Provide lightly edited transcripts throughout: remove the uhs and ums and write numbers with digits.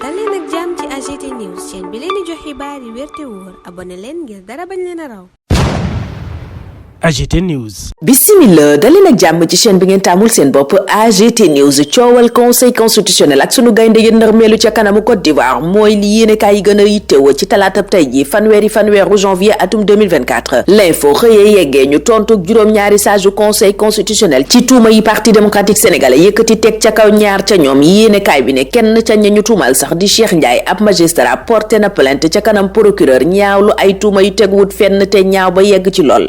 dal leen ak jàmm ci AGT News chaîne bi leen di jox xibaar yi wér te wóor abonné leen ngir dara bañ leen a raw. AGT News. Bismillah daleen ak jàmm ci chaîne bi ngeen taamul seen bopp AGT News. Coowal conseil constitutionnel ak sunu gaynde yi ndërmeelu ca kanamu Côte d'Ivoire mooy li yéenekaay yi gën a yittewoo ci talaatab tey ji fanweeru janvier atum 2024. L'info xëyee yeggee ñu tontu juróom-ñaari sage conseil constitutionnel ci tuuma yi parti démocratique sénégalais yëkkati teg ca kaw ñaar ca ñoom. yéenekaay bi ne kenn ca ña ñu tuumal sax di Cheikh Ndiaye ab magistrat porté na plainte ca kanam procureur ñaawlu ay tuuma yu teguwut fenn te ñaaw ba yegg ci lool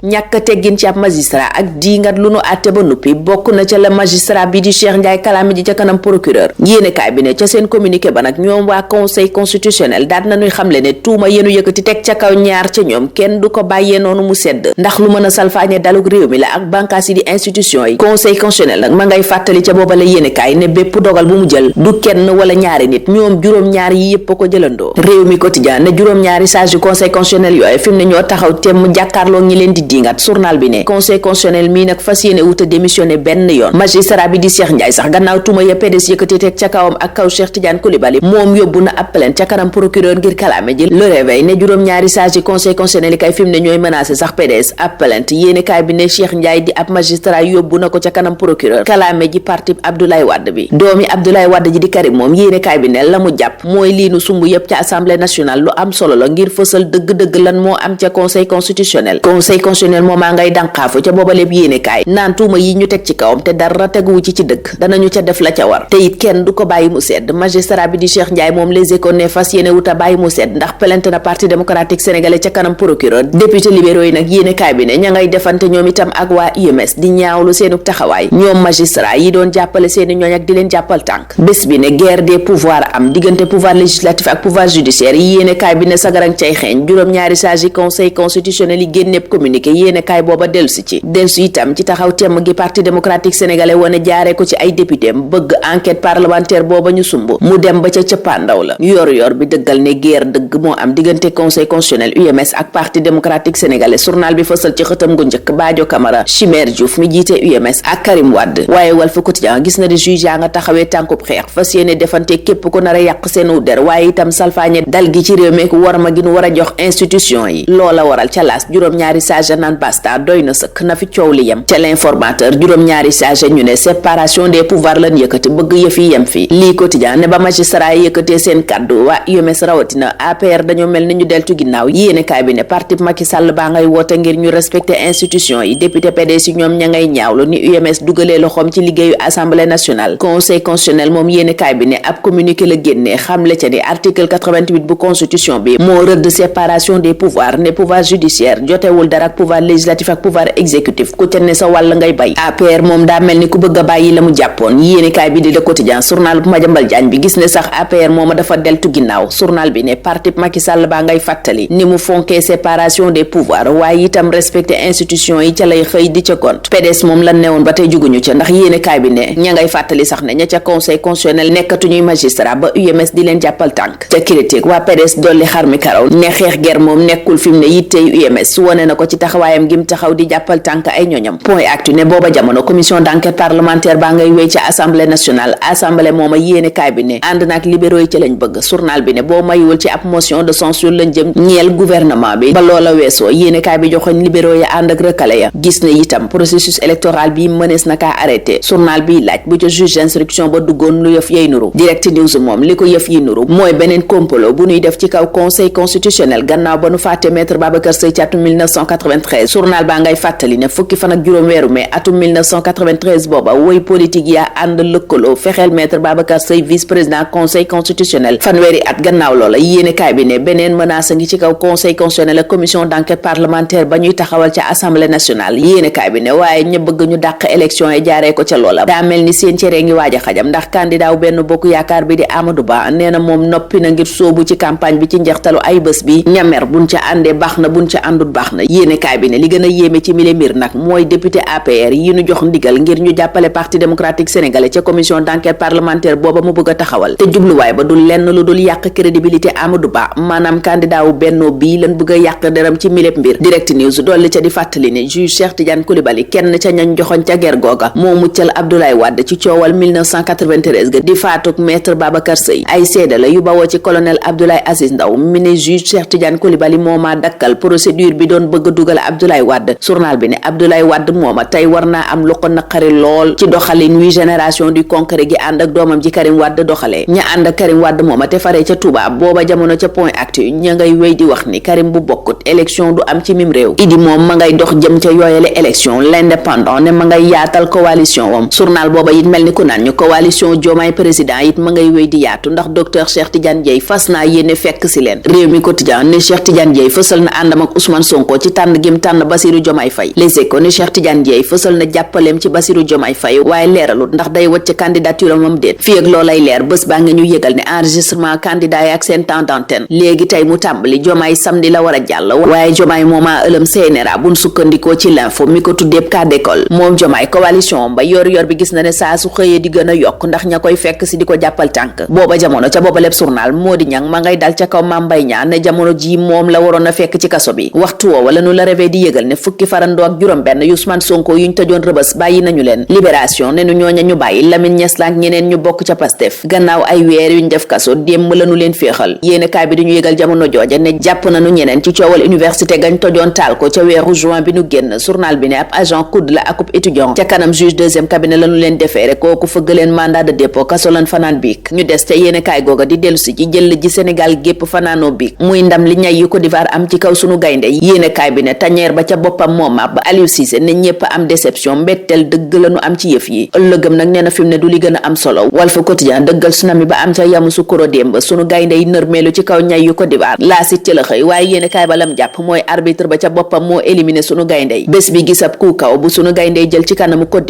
gin ci ab magistrat ak diingat lu nu àtte ba nuppi bokk na ca la magistrat bi di Cheikh Ndiaye kalaame ji ca kanam procureur. yéenekaay bi ne ca seen communiqué ba nag ñoom waa conseil constitutionnel daal nañuy xamle ne tuuma yenu yëkkati teg ca kaw ñaar ca ñoom kenn du ko bàyyee noonu mu sedd ndax lu mën a salfaañe dalug réew mi la ak bànqaas yi di institution yi. conseil constitutionnel nag ma ngay fàttali ca booba la yéenekaay ne bépp dogal bu mu jël du kenn wala ñaari nit ñoom juróom-ñaar yi yépp ko jëlandoo. réew mi quotidien ne juróom-ñaari sage yu conseil constitutionnel yooyu fi mu ne ñoo taxaw temm jàkkaarloo ñi leen di diingat. journal bi ne conseil constitutionnel mii nag fas yéene wuta démissionné benn yoon. magistrat bi di Cheikh Ndiaye sax gannaaw tuuma ya PDS yëkkati teg ca kawam ak kaw Cheikh Tidiane Coulibaly moom yóbbu na ab plainte ca kanam procureur ngir kalaame ji. Le Réveil ne juróom-ñaari sage yi conseil constitutionnel yi kay fi mu ne ñooy menacé sax PDS ab plainte. yéene kaay bi ne Cheikh Ndiaye di ab magistrat yóbbu na ko ca kanam procureur kalaame ji parti Abdoulaye Wade bi. doomi Abdoulaye Wade ji di Karim moom yéene kaay bi ne la mu jàpp mooy lii nu sumb yépp ca assemblée nationale lu am solo la ngir fësal dëgg-dëgg lan moo am ca conseil constitutionnel. conseil constitutionnel moo maa ngay dànqaafu ca booba lépp yéenekaay naan tuuma yi ñu teg ci kawam te dara teguwu ci dëgg danañu ca def la ca war te it kenn du ko bàyyi mu sedd. magistrat bi di Cheikh Ndiaye moom Les Échos ne fas yéene wuta bàyyi mu sedd ndax plainte na parti démocratique sénégalais ca kanam procureur. député libéraux yi nag yéenekaay bi ne ña ngay defante ñoom itam ak waa UMS di ñaawlu seenu taxawaay ñoom magistrat yi doon jàppale seeni ñooñ ak di leen jàppal tànk. bés bi ne guerre des pouvoirs am diggante pouvoir législatif ak pouvoir judiciaire yi yéenekaay bi ne sagarang cay xeeñ juróom-ñaari sage yi conseil constitutionnel yi génneeb communiqué yéenekaay booba dellusi itam ci taxaw temm gi parti démocratique sénégalais wane jaaree ko ci ay député bëgg enquête parlementaire booba ñu sumb mu dem ba ca cëppaandaw la. yor bi dëggal ne guerre dëgg moo am diggante conseil constitutionnel UMS ak parti démocratique sénégalais. journal bi fësal ci xëtam gu njëkk Badio Camara Chimère Diouf mi jiite UMS ak Karim Wade. waaye Walf Quotidien gis na di juge yaa nga taxawee tànkub xeex fas yéene defante képp ko nar a yàq seenu der waaye itam salfaañe dal gi ci réew meek warma gi nu war a jox institution yi. loola waral ca laas juróom-ñaari sage naan basta doy na sëkk na fi coow li yem. ca l'informateur juróom-ñaari sage ñu ne séparation des pouvoirs lan yëkkati bëgg yëf yi yem fi. lii quotidien ne ba magistrat yi yëkkatee seen kàddu waa UMS rawatina APR dañoo mel ni ñu deltu ginnaaw. yéene kaay bi ne parti Macky Sall baa ngay woote ngir ñu respecter institution yi. député PDS yi ñoom ña ngay ñaawlu ni UMS dugalee loxoom ci liggéeyu assemblée nationale. conseil constitutionnel moom yéene kaay bi ne ab communiqué la génnee xamle ca ni article 88 bu constitution bi moo rëdd séparation des pouvoirs ne pouvoir judiciaire jotewul dara ak pouvoir législatif ak pouvoir exécutif ku ca ne sa wàll ngay bay. APR moom daa mel ni ku bëgg a bàyyi la mu jàppoon. yéenekaay bi di Le Quotidien journal bu Madiambal Diagne bi gis ne sax APR mooma dafa deltu ginnaaw. journal bi ne parti Macky Sall baa ngay fàttali ni mu fonkee séparation des pouvoirs waaye itam respecté institution yi ca lay xëy di ca gont. PDS moom lan newoon ba tey juguñu ca ndax yéenekaay bi ne ña ngay fàttali sax ne ña ca conseil constitutionnel nekkatuñuy magistrat ba UMS di leen jàppal tànk. ca critique waa PDS dolli xar mi karaw ne xeex ger moom nekkul fi mu ne yittey UMS wane na ko ci taxawaayam gi mu taxaw di jàppal tànk ay ñoñam. point actu ne booba jamono commission d'enquête parlementaire baa ngay wéy ci assemblée nationale. assemblée mooma yéene kaay bi ne ànd naak libéraux yi ci lañ bëgg. journal bi ne boo mayiwul ci ab motion de censure lañ jëm ñeel gouvernement bi ba loola weesoo yéene kaay bi joxoñ libéraux ya ànd ak recalé ya. gis ne itam processus électoral bi mënees na kaa arrêté. journal bi laaj bu ca juge d'instruction ba duggoon lu yëf yay nuru. direct news moom li ko yëf yi nuru mooy beneen complot bu ñuy def ci kaw conseil constitutionnel gannaaw ba nu fàtte maître Babacar Seye ci atum 1993. journal baa ngay fàttali ne fukki fan ak juróom weeru mai atum 1993 booba woy politique yaa ànd lëkkaloo fexeel maître Babacar Seye vice président conseil constitutionnel. fanweeri at gannaaw loola yéene kaay bi ne beneen menace ngi ci kaw conseil constitutionnel ak commission d'enquête parlementaire ba ñuy taxawal ca assemblée nationale. yéene kaay bi ne waaye ña bëgg ñu dàq élection yi jaaree ko ca loola daa mel ni seen cere ngi waaj a xajam ndax candidat wu benn bokk yaakaar bi di Amadou Ba nee na moom noppi na ngir soobu ci campagne bi ci njeextalu ay bés bi ñamer buñ ca àndee baax na buñ ca àndut baax na. yéene kaay bi ne li gën a yéeme ci mile mbir nag mooy député APR yi ñu jox ndigal ngir ñu jàppale parti démocratique sénégalais ca commission d'enquête parlementaire booba mu bëgg a taxawal te jubluwaay ba dul lenn lu dul yàq crédibilité Amadou Ba maanaam candidat wu Benno bii lan bëgg a yàq deram ci milép mbir. Direct News dolli ca di fàttali ne juge Cheikh Tidiane Coulibaly kenn ca ñañ joxoñ ca ger googa moo muccal Abdoulaye Wade ci coowal 1993 ga di faatuk maître Babacar Seye. ay seede la yu bawoo ci colonel Abdoulaye Aziz Ndaw mi ne juge Cheikh Tidiane Coulibaly mooma dakkal procédure bi doon bëgg a dugal Abdoulaye Wade. journal bi ne Abdoulaye Wade mooma tey war naa am lu ko naqari lool ci doxalin wi génération du concret gi ànd ak doomam ji Karim Wade doxalee. ña ànd ak Karim Wade mooma te faree ca Touba booba jamono ca Point Actu ña ngay wéy di wax ni Karim bu bokkut élection du am ci mim réew. Idi moom ma ngay dox jëm ca yooyale élection. L'Indépendant ne ma ngay yaatal coalition wam. journal booba it mel ni ku naan ñu coalition Diomaye président it ma ngay wéy di yaatu ndax docteur Cheikh Tidiane Dièye fas naa yéene fekk si leen. Réew mi quotidien ne Cheikh Tidiane Dièye fësal na àndam ak Ousmane Sonko ci tànn gim tànn Bassirou Diomaye Faye. Les Échos ne Cheikh Tidiane Dièye fësal na jàppaleem ci Bassirou Diomaye Faye waaye leeralut ndax day wacc candidature am déet. fii ak loolay leer bés baa nga ñu yëgal ne enregistrement candidat yi ak seen temps d'antenne léegi tey mu tàmbali. Diomaye samedi la war a jàll waaye Diomaye moomaa ëlëm CNRA buñ sukkandikoo ci l'info mi ko tuddeeb cas d'école. moom Diomaye coalition ba yor bi gis na ne saa su xëyee di gën a yokk ndax ña koy fekk si di ko jàppal tànk. booba jamono ca booba lépp journal moo di ñang ma ngay dal ca kaw Mame Mbaye Niang ne jamono ji moom la waroon a fekk ci kaso bi. waxtu woowa la nu la réveil di yëgal ne fukki farandoo ak juróom benn Ousmane Sonko yuñ tëjoon rëbës bàyyi nañu leen. Libération ne nu ñooña ñu bàyyi Lamine Niass la ak ñeneen ñu bokk ca Pastef gannaaw ay weer yuñ def kaso démb la nu leen féexal. yéene kaay bi diñu yëgal jamono jooja ne jàpp nañu ñeneen ci coowal université gañ tojoon taal ko ca weeru juin bi nu génn. journal bi ne ab agent COUD la akub étudiant ca kanam juge deuxième cabinet lañu leen defeere kooku fëgg leen mandat de dépôt kaso lan fanaan biig ñu des ca yéene kaay googa di dellusi ci jël ji Sénégal gépp fanaanoo biig muy ndam li ñay yu Côte d'Ivoire am ci kaw sunu gaynde yéene kaay bi ne tañeer ba ca boppam moom ab Aliou Cissé ne ñépp am déception mbetteel dëgg lañu am ci yëf yi ëllëgëm nag nee na fi mu ne du li gën a am solo Walf Quotidien dëggal tsunami ba am ca Yamoussoukro démb sunu gaynde yi nërmeelu ci kaw ñay yu Côte d'Ivoire laa sit ci la xëy waaye yéene kaay ba lam jàpp mooy arbitre ba ca boppam moo éliminé sunu gaynde yi bés bi gis ab ku kaw bu sunu gaynde yi jël ci kanamu Côte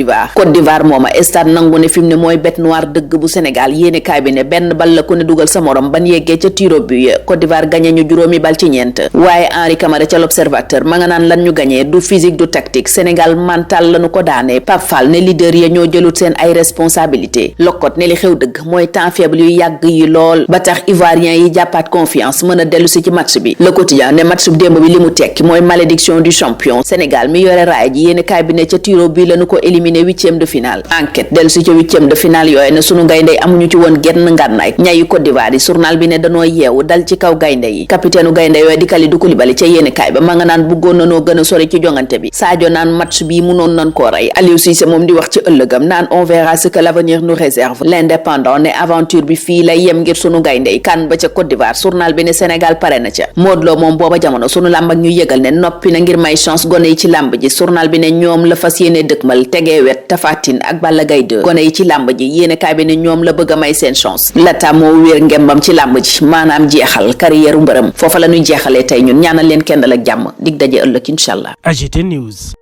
d'Ivoire mooma stade nangu ne fi mu ne mooy bête noire dëgg bu Sénégal yéene kaay bi ne benn bal la ku ne dugal sa morom ban yeggee ca tiro bu Côte d'Ivoire gagné ñu juróomi bal ci ñeent waaye Henri Camara ca l'Observateur ma nga naan lan ñu gagné du physique du tactique Sénégal mental lañu ko daane Pape Fall ne leader ya ñoo jëlut seen ay responsabilité Lokot ne li xew dëgg mooy temps faible yu yàgg yi lool ba tax ivoirien yi jàppaat confiance mën a dellu si ci match bi Le Quotidien ne match bu démb bi li mu tekki mooy malédiction du champion Sénégal mi yore raay ji yéeni kaay bi ne ca tiro bi lañu ko éliminé huitième de finale enquête dellu si ca huitième de finale yooyu ne sunu gaynde amuñu ci woon genn ngànnaay ñayu Côte d'Ivoire yi journal bi ne danoo yeewu dal ci kaw gaynde yi capitaine gaynde yooyu di Kalidou Koulibaly ca yéeni kaay ba ma nga naan bëggoon nanoo gën a sori ci jongante bi Sadio naan match bi munoon nan koo rey Aliou Cissé moom di wax ci ëllëgam naan on verra ce que l'avenir nous réserve L'Indépendant ne aventure bi fii lay yem ngir sunu gaynde yi kan ba ca Côte d'Ivoire journal bi ne Sénégal pare na ca Modou Lo moom booba jamono sunu làmb ak ñu yëgal ne noppi na ngir may chance gone yi ci làmb ji journal bi ne ñoom la fas yéene dëkkmal tegee wet Tapha Tine ak Balla Gaye 2 gone yi ci làmb ji yéene kaay bi ne ñoom la bëgg a may seen chance lata moo wéer ngembam ci làmb ji maanaam jeexal carrière mbërëm foofa la ñuy jeexalee tey ñun ñaanal leen kenn dal ak jàmm dig daje ëllëg incha allah. AGT News.